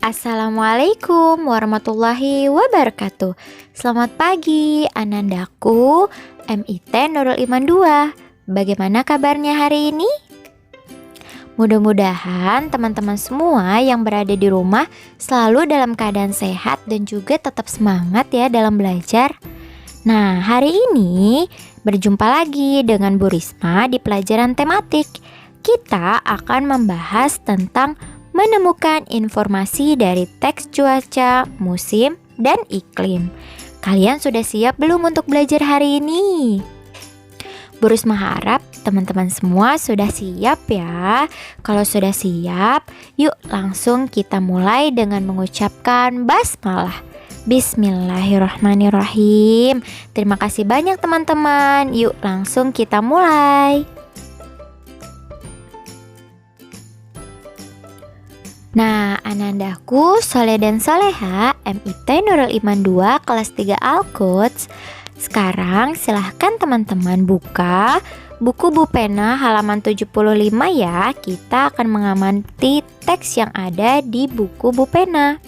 Assalamualaikum warahmatullahi wabarakatuh. Selamat pagi anandaku, MIT Nurul Iman 2. Bagaimana kabarnya hari ini? Mudah-mudahan teman-teman semua yang berada di rumah selalu dalam keadaan sehat dan juga tetap semangat ya dalam belajar. Nah, hari ini berjumpa lagi dengan Bu Risma di pelajaran tematik. Kita akan membahas tentang menemukan informasi dari teks cuaca, musim, dan iklim. Kalian sudah siap belum untuk belajar hari ini? Bu Risma harap teman-teman semua sudah siap ya. Kalau sudah siap, yuk langsung kita mulai dengan mengucapkan basmalah. Bismillahirrahmanirrahim. Terima kasih banyak teman-teman. Yuk langsung kita mulai. Nah, anandaku Soleh dan Soleha, MIT Nurul Iman 2 kelas 3 Al-Quds. Sekarang silahkan teman-teman buka buku Bu Pena halaman 75 ya. Kita akan mengamati teks yang ada di buku Bu Pena.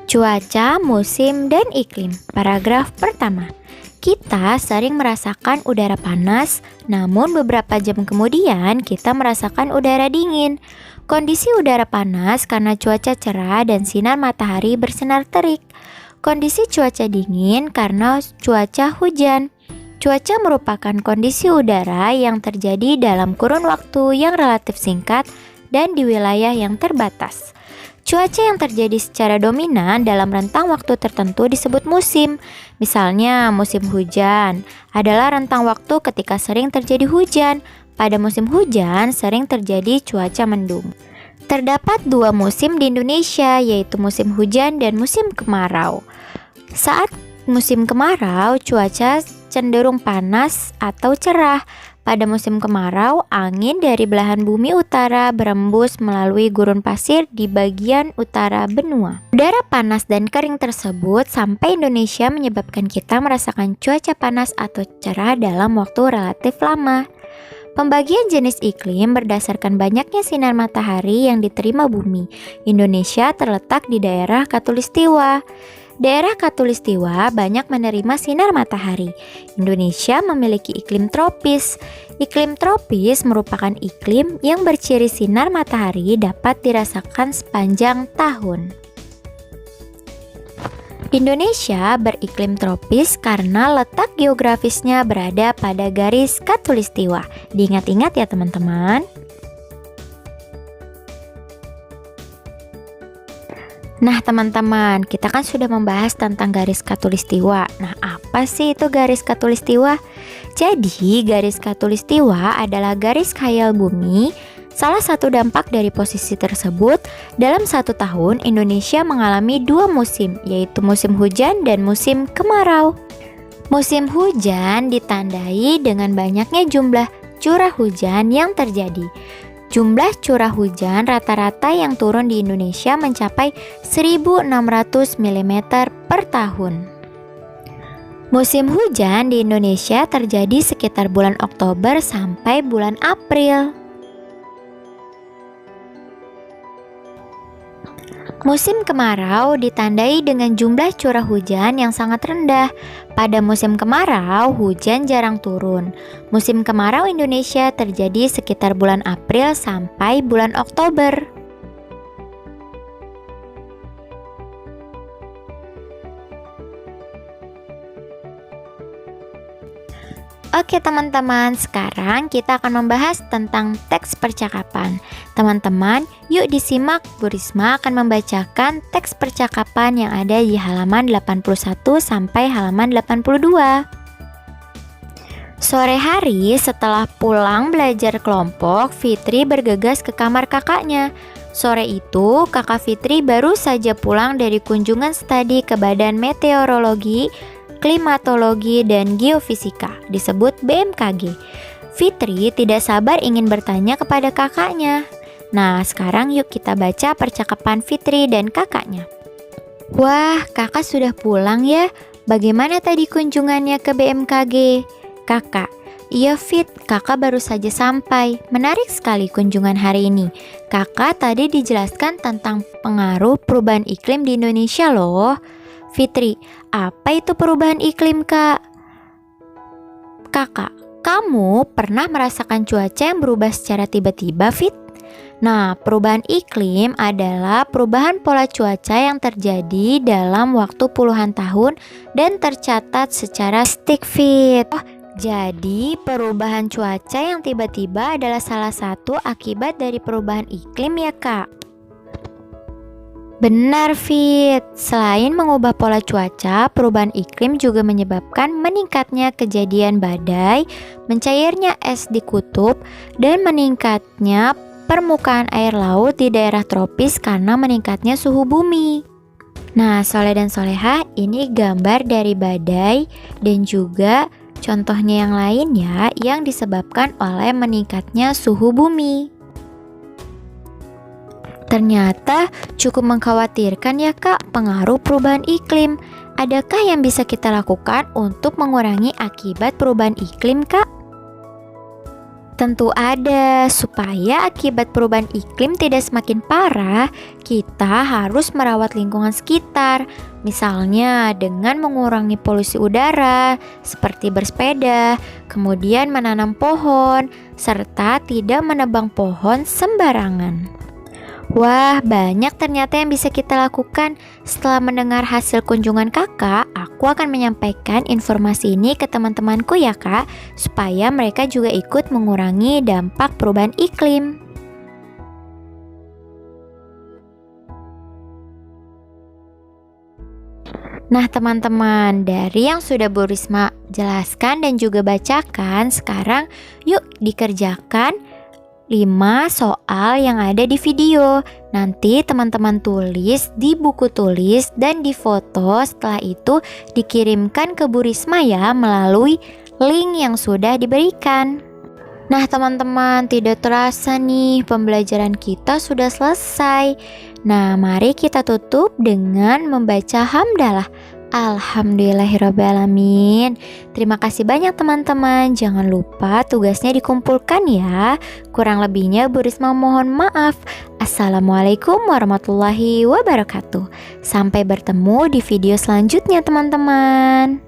Cuaca, musim, dan iklim. Paragraf pertama. Kita sering merasakan udara panas, namun beberapa jam kemudian kita merasakan udara dingin. Kondisi udara panas karena cuaca cerah dan sinar matahari bersinar terik. Kondisi cuaca dingin karena cuaca hujan. Cuaca merupakan kondisi udara yang terjadi dalam kurun waktu yang relatif singkat dan di wilayah yang terbatas. Cuaca yang terjadi secara dominan dalam rentang waktu tertentu disebut musim. Misalnya, musim hujan adalah rentang waktu ketika sering terjadi hujan. Pada musim hujan sering terjadi cuaca mendung. Terdapat dua musim di Indonesia, yaitu musim hujan dan musim kemarau. Saat musim kemarau, cuaca cenderung panas atau cerah. Pada musim kemarau, angin dari belahan bumi utara berembus melalui gurun pasir di bagian utara benua. Udara panas dan kering tersebut sampai Indonesia menyebabkan kita merasakan cuaca panas atau cerah dalam waktu relatif lama. Pembagian jenis iklim berdasarkan banyaknya sinar matahari yang diterima bumi. Indonesia terletak di daerah Khatulistiwa. Daerah Khatulistiwa banyak menerima sinar matahari. Indonesia memiliki iklim tropis. Iklim tropis merupakan iklim yang berciri sinar matahari dapat dirasakan sepanjang tahun. Indonesia beriklim tropis karena letak geografisnya berada pada garis Khatulistiwa. Diingat-ingat ya teman-teman. Nah teman-teman, kita kan sudah membahas tentang garis Khatulistiwa. Nah, apa sih itu garis Khatulistiwa? Jadi, garis Khatulistiwa adalah garis khayal bumi. Salah satu dampak dari posisi tersebut, dalam satu tahun Indonesia mengalami dua musim, yaitu musim hujan dan musim kemarau. Musim hujan ditandai dengan banyaknya jumlah curah hujan yang terjadi. Jumlah curah hujan rata-rata yang turun di Indonesia mencapai 1.600 mm per tahun. Musim hujan di Indonesia terjadi sekitar bulan Oktober sampai bulan April. Musim kemarau ditandai dengan jumlah curah hujan yang sangat rendah. Pada musim kemarau, hujan jarang turun. Musim kemarau Indonesia terjadi sekitar bulan April sampai bulan Oktober. Oke teman-teman, sekarang kita akan membahas tentang teks percakapan. Teman-teman, yuk disimak, Bu Risma akan membacakan teks percakapan yang ada di halaman 81 sampai halaman 82. Sore hari setelah pulang belajar kelompok, Fitri bergegas ke kamar kakaknya. Sore itu, kakak Fitri baru saja pulang dari kunjungan studi ke Badan Meteorologi, Klimatologi dan Geofisika, disebut BMKG. Fitri tidak sabar ingin bertanya kepada kakaknya. Nah, sekarang yuk kita baca percakapan Fitri dan kakaknya. Wah, kakak sudah pulang ya? Bagaimana tadi kunjungannya ke BMKG? Kakak, Iya Fit, kakak baru saja sampai. Menarik sekali kunjungan hari ini. Kakak tadi dijelaskan tentang pengaruh perubahan iklim di Indonesia loh. Fitri, apa itu perubahan iklim kak? Kakak, kamu pernah merasakan cuaca yang berubah secara tiba-tiba Fit? Nah, perubahan iklim adalah perubahan pola cuaca yang terjadi dalam waktu puluhan tahun dan tercatat secara statistik Fit. Jadi, perubahan cuaca yang tiba-tiba adalah salah satu akibat dari perubahan iklim ya kak? Benar Fit, selain mengubah pola cuaca, perubahan iklim juga menyebabkan meningkatnya kejadian badai, mencairnya es di kutub, dan meningkatnya permukaan air laut di daerah tropis karena meningkatnya suhu bumi. Nah, Soleh dan Solehah, ini gambar dari badai dan juga contohnya yang lain ya, yang disebabkan oleh meningkatnya suhu bumi. Ternyata cukup mengkhawatirkan ya kak pengaruh perubahan iklim. Adakah yang bisa kita lakukan untuk mengurangi akibat perubahan iklim kak? Tentu ada, supaya akibat perubahan iklim tidak semakin parah, kita harus merawat lingkungan sekitar. Misalnya dengan mengurangi polusi udara, seperti bersepeda, kemudian menanam pohon, serta tidak menebang pohon sembarangan. Wah, banyak ternyata yang bisa kita lakukan. Setelah mendengar hasil kunjungan kakak, aku akan menyampaikan informasi ini ke teman-temanku ya kak, supaya mereka juga ikut mengurangi dampak perubahan iklim. Nah teman-teman, dari yang sudah Bu Risma jelaskan dan juga bacakan, sekarang yuk dikerjakan 5 soal yang ada di video. Nanti teman-teman tulis di buku tulis dan difoto. Setelah itu dikirimkan ke Bu Risma ya melalui link yang sudah diberikan. Nah teman-teman, tidak terasa nih pembelajaran kita sudah selesai. Nah mari kita tutup dengan membaca hamdalah. Alhamdulillahirrabbilalamin. Terima kasih banyak teman-teman. Jangan lupa tugasnya dikumpulkan ya. Kurang lebihnya Bu Risma mohon maaf. Assalamualaikum warahmatullahi wabarakatuh. Sampai bertemu di video selanjutnya teman-teman.